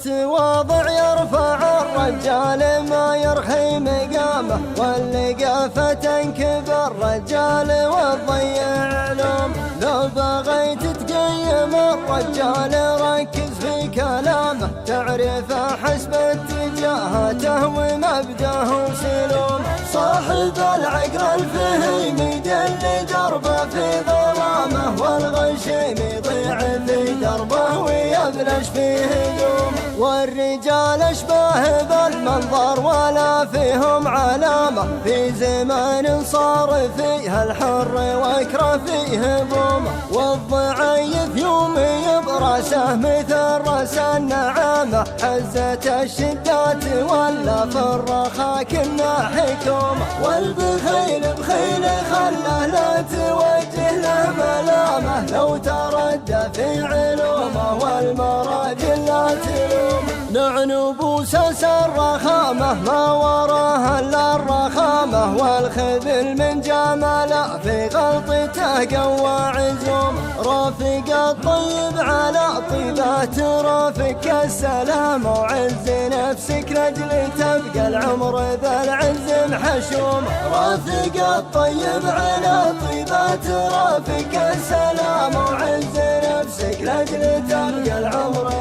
والتواضع يرفع الرجال ما يرخي مقامه، واللقافة تنكب الرجال وتضيع علوم. لو بغيت تقيم الرجال ركز في كلامه، تعرف حسب اتجاهاته ومبداه وسلوم. صاحب العقل الفهيم يدل دربه في ظلامه، والغشيم يضيع في دربه ويبلش في هجوم. والرجال اشباه بالمنظر ولا فيهم علامة، في زمان صار فيها الحر واكره فيه بومه. والضعيف يومي براسه مثل راس النعامة، حزة الشدات ولا في الرخاء كنا حكومة. والبخيل بخيل خله لا توجه له ملامه، لو تردى في علومه والمراجل لا تلومه. نعنبوس الرخامة ما وراها الا الرخامة، والخذل من جماله في غلطته قوى عزوم. رافق الطيب على طيبات رافق السلام، وعز نفسك لاجل تبقى العمر ذا العز محشوم. رافق الطيب على طيبات رافق السلام، وعز نفسك لاجل تبقى العمر